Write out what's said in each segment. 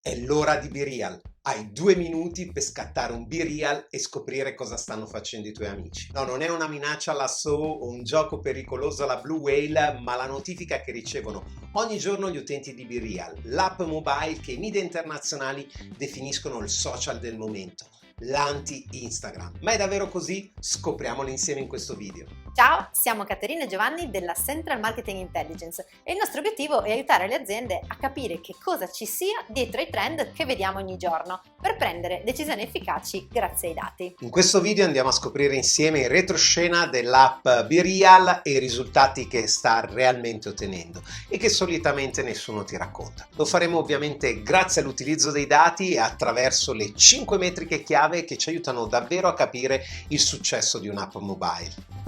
È l'ora di BeReal. Hai 2 minuti per scattare un BeReal e scoprire cosa stanno facendo i tuoi amici. No, non è una minaccia alla SO o un gioco pericoloso alla Blue Whale, ma la notifica che ricevono ogni giorno gli utenti di BeReal, l'app mobile che i media internazionali definiscono il social del momento, l'anti-Instagram. Ma è davvero così? Scopriamolo insieme in questo video. Ciao, siamo Caterina e Giovanni della Central Marketing Intelligence e il nostro obiettivo è aiutare le aziende a capire che cosa ci sia dietro ai trend che vediamo ogni giorno per prendere decisioni efficaci grazie ai dati. In questo video andiamo a scoprire insieme in retroscena dell'app BeReal e i risultati che sta realmente ottenendo e che solitamente nessuno ti racconta. Lo faremo ovviamente grazie all'utilizzo dei dati e attraverso le 5 metriche chiave che ci aiutano davvero a capire il successo di un'app mobile.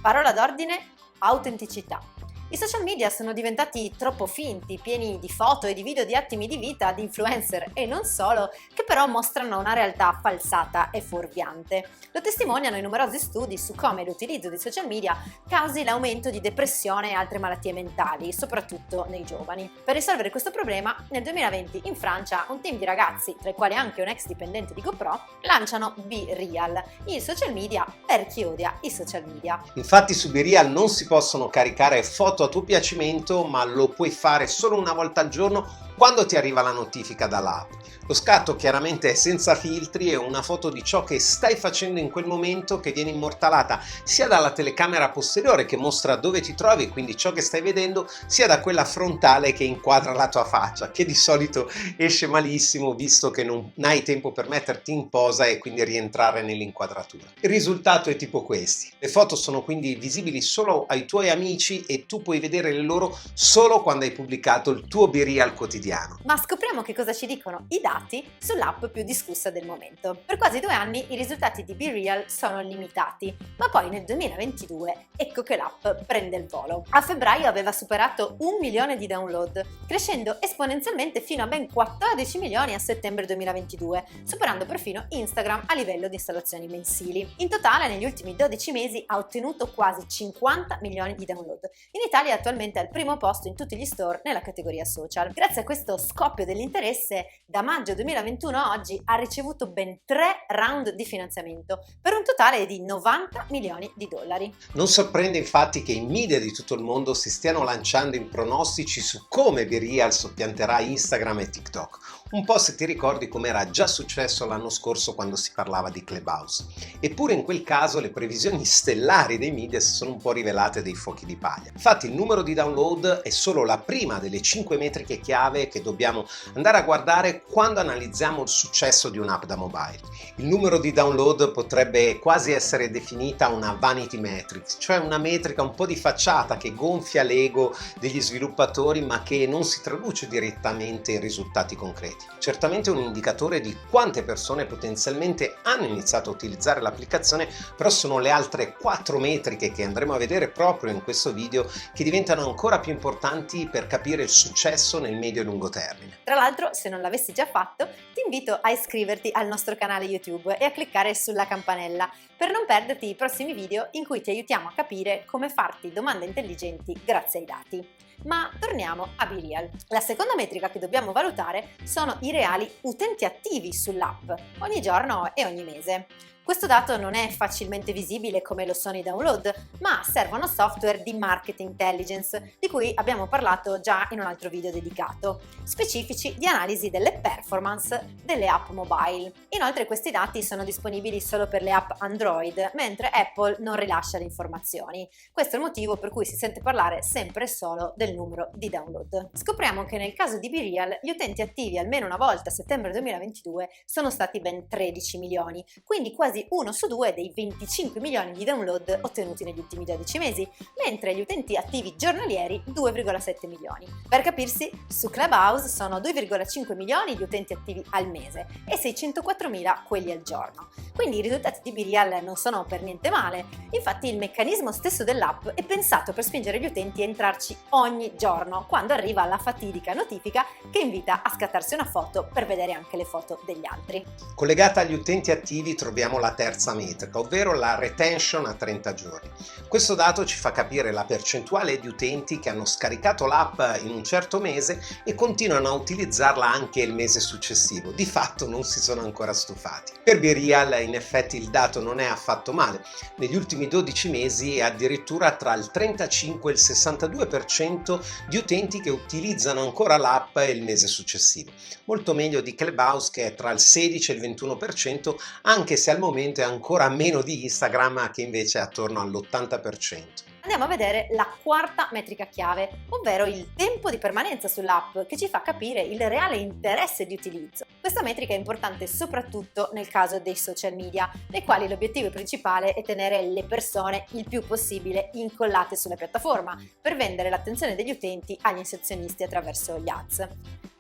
Parola d'ordine: autenticità. I social media sono diventati troppo finti, pieni di foto e di video di attimi di vita di influencer e non solo, che però mostrano una realtà falsata e fuorviante. Lo testimoniano i numerosi studi su come l'utilizzo dei social media causi l'aumento di depressione e altre malattie mentali, soprattutto nei giovani. Per risolvere questo problema, nel 2020 in Francia un team di ragazzi, tra i quali anche un ex dipendente di GoPro, lanciano BeReal, il social media per chi odia i social media. Infatti su BeReal non si possono caricare foto a tuo piacimento, ma lo puoi fare solo una volta al giorno quando ti arriva la notifica dall'app. Lo scatto chiaramente è senza filtri, è una foto di ciò che stai facendo in quel momento che viene immortalata sia dalla telecamera posteriore che mostra dove ti trovi, quindi ciò che stai vedendo, sia da quella frontale che inquadra la tua faccia, che di solito esce malissimo visto che non hai tempo per metterti in posa e quindi rientrare nell'inquadratura. Il risultato è tipo questi. Le foto sono quindi visibili solo ai tuoi amici e tu puoi vedere le loro solo quando hai pubblicato il tuo BeReal quotidiano. Ma scopriamo che cosa ci dicono i dati sull'app più discussa del momento. Per quasi 2 anni i risultati di BeReal sono limitati, ma poi nel 2022 ecco che l'app prende il volo. A febbraio aveva superato 1 milione di download, crescendo esponenzialmente fino a ben 14 milioni a settembre 2022, superando perfino Instagram a livello di installazioni mensili. In totale negli ultimi 12 mesi ha ottenuto quasi 50 milioni di download. In Italia è attualmente al primo posto in tutti gli store nella categoria social. Grazie a questo scoppio dell'interesse, da maggio 2021 a oggi ha ricevuto ben 3 round di finanziamento per un totale di 90 milioni di dollari. Non sorprende infatti che i media di tutto il mondo si stiano lanciando in pronostici su come BeReal soppianterà Instagram e TikTok. Un po' se ti ricordi come era già successo l'anno scorso quando si parlava di Clubhouse. Eppure in quel caso le previsioni stellari dei media si sono un po' rivelate dei fuochi di paglia. Infatti il numero di download è solo la prima delle 5 metriche chiave che dobbiamo andare a guardare quando analizziamo il successo di un'app da mobile. Il numero di download potrebbe quasi essere definita una vanity metric, cioè una metrica un po' di facciata che gonfia l'ego degli sviluppatori ma che non si traduce direttamente in risultati concreti. Certamente è un indicatore di quante persone potenzialmente hanno iniziato a utilizzare l'applicazione, però sono le altre 4 metriche che andremo a vedere proprio in questo video che diventano ancora più importanti per capire il successo nel medio e lungo termine. Tra l'altro, se non l'avessi già fatto, ti invito a iscriverti al nostro canale YouTube e a cliccare sulla campanella per non perderti i prossimi video in cui ti aiutiamo a capire come farti domande intelligenti grazie ai dati. Ma torniamo a BeReal. La seconda metrica che dobbiamo valutare sono i reali utenti attivi sull'app, ogni giorno e ogni mese. Questo dato non è facilmente visibile come lo sono i download, ma servono software di market intelligence, di cui abbiamo parlato già in un altro video dedicato, specifici di analisi delle performance delle app mobile. Inoltre questi dati sono disponibili solo per le app Android, mentre Apple non rilascia le informazioni. Questo è il motivo per cui si sente parlare sempre e solo del numero di download. Scopriamo che nel caso di BeReal gli utenti attivi almeno una volta a settembre 2022 sono stati ben 13 milioni, quindi quasi 1 su 2 dei 25 milioni di download ottenuti negli ultimi 12 mesi, mentre gli utenti attivi giornalieri 2,7 milioni. Per capirsi, su Clubhouse Clubhouse sono 2,5 milioni di utenti attivi al mese e 604.000 quelli al giorno. Quindi i risultati di BeReal non sono per niente male. Infatti il meccanismo stesso dell'app è pensato per spingere gli utenti a entrarci ogni giorno, quando arriva la fatidica notifica che invita a scattarsi una foto per vedere anche le foto degli altri. Collegata agli utenti attivi troviamo la terza metrica, ovvero la retention a 30 giorni. Questo dato ci fa capire la percentuale di utenti che hanno scaricato l'app in un certo mese e continuano a utilizzarla anche il mese successivo. Di fatto non si sono ancora stufati. Per BeReal in effetti il dato non è affatto male. Negli ultimi 12 mesi è addirittura tra il 35 e il 62% di utenti che utilizzano ancora l'app il mese successivo. Molto meglio di Clubhouse che è tra il 16 e il 21%, anche se al momento è ancora meno di Instagram che invece è attorno all'80%. Andiamo a vedere la quarta metrica chiave, ovvero il tempo di permanenza sull'app, che ci fa capire il reale interesse di utilizzo. Questa metrica è importante soprattutto nel caso dei social media, nei quali l'obiettivo principale è tenere le persone il più possibile incollate sulla piattaforma, per vendere l'attenzione degli utenti agli inserzionisti attraverso gli ads.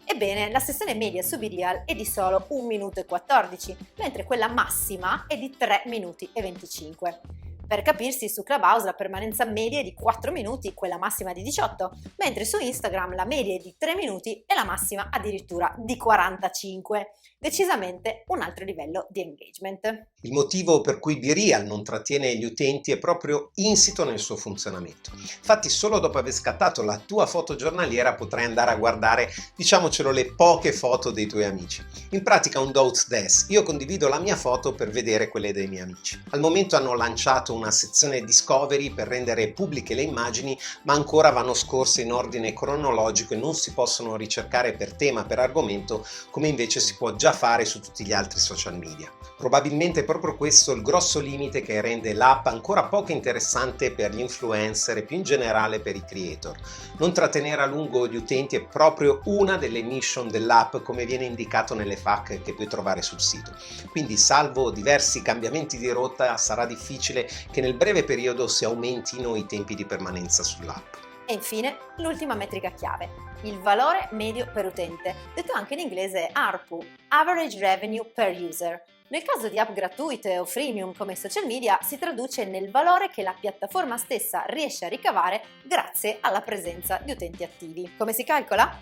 Ebbene, la sessione media su BeReal è di solo 1 minuto e 14, mentre quella massima è di 3 minuti e 25. Per capirsi, su Clubhouse la permanenza media è di 4 minuti, quella massima di 18, mentre su Instagram la media è di 3 minuti e la massima addirittura di 45. Decisamente un altro livello di engagement. Il motivo per cui BeReal non trattiene gli utenti è proprio insito nel suo funzionamento. Infatti solo dopo aver scattato la tua foto giornaliera potrai andare a guardare, diciamocelo, le poche foto dei tuoi amici. In pratica un Dots Des, io condivido la mia foto per vedere quelle dei miei amici. Al momento hanno lanciato una sezione Discovery per rendere pubbliche le immagini, ma ancora vanno scorse in ordine cronologico e non si possono ricercare per tema, per argomento, come invece si può già fare su tutti gli altri social media. Probabilmente è proprio questo il grosso limite che rende l'app ancora poco interessante per gli influencer e più in generale per i creator. Non trattenere a lungo gli utenti è proprio una delle mission dell'app, come viene indicato nelle FAQ che puoi trovare sul sito. Quindi, salvo diversi cambiamenti di rotta, sarà difficile che nel breve periodo si aumentino i tempi di permanenza sull'app. E infine, l'ultima metrica chiave, il valore medio per utente, detto anche in inglese ARPU, Average Revenue per User. Nel caso di app gratuite o freemium come i social media si traduce nel valore che la piattaforma stessa riesce a ricavare grazie alla presenza di utenti attivi. Come si calcola?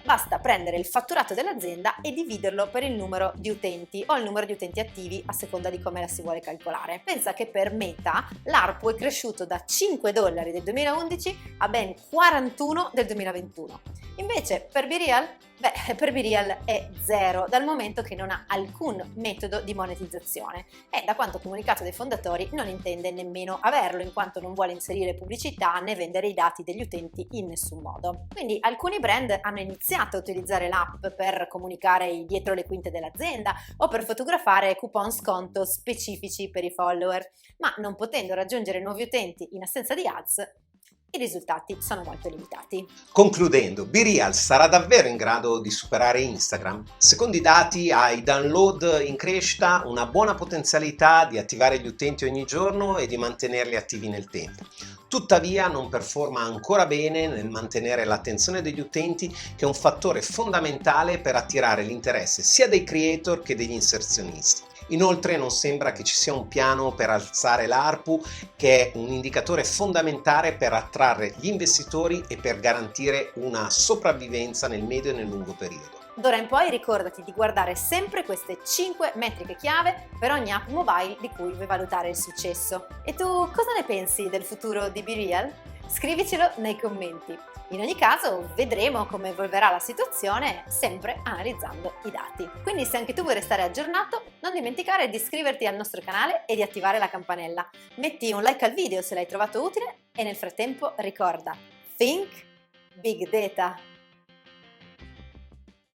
Basta prendere il fatturato dell'azienda e dividerlo per il numero di utenti o il numero di utenti attivi a seconda di come la si vuole calcolare. Pensa che per Meta l'ARPU è cresciuto da $5 del 2011 a ben 41 del 2021. Invece per BeReal? Per BeReal è zero, dal momento che non ha alcun metodo di monetizzazione e, da quanto comunicato dai fondatori, non intende nemmeno averlo, in quanto non vuole inserire pubblicità né vendere i dati degli utenti in nessun modo. Quindi alcuni brand hanno iniziato a utilizzare l'app per comunicare il dietro le quinte dell'azienda o per fotografare coupon sconto specifici per i follower, ma non potendo raggiungere nuovi utenti in assenza di ads, i risultati sono molto limitati. Concludendo, BeReal sarà davvero in grado di superare Instagram? Secondo i dati ha i download in crescita, una buona potenzialità di attivare gli utenti ogni giorno e di mantenerli attivi nel tempo. Tuttavia non performa ancora bene nel mantenere l'attenzione degli utenti, che è un fattore fondamentale per attirare l'interesse sia dei creator che degli inserzionisti. Inoltre non sembra che ci sia un piano per alzare l'ARPU, che è un indicatore fondamentale per attrarre gli investitori e per garantire una sopravvivenza nel medio e nel lungo periodo. D'ora in poi ricordati di guardare sempre queste 5 metriche chiave per ogni app mobile di cui vuoi valutare il successo. E tu cosa ne pensi del futuro di BeReal? Scrivicelo nei commenti. In ogni caso vedremo come evolverà la situazione, sempre analizzando i dati. Quindi se anche tu vuoi restare aggiornato, non dimenticare di iscriverti al nostro canale e di attivare la campanella. Metti un like al video se l'hai trovato utile e nel frattempo ricorda, Think Big Data!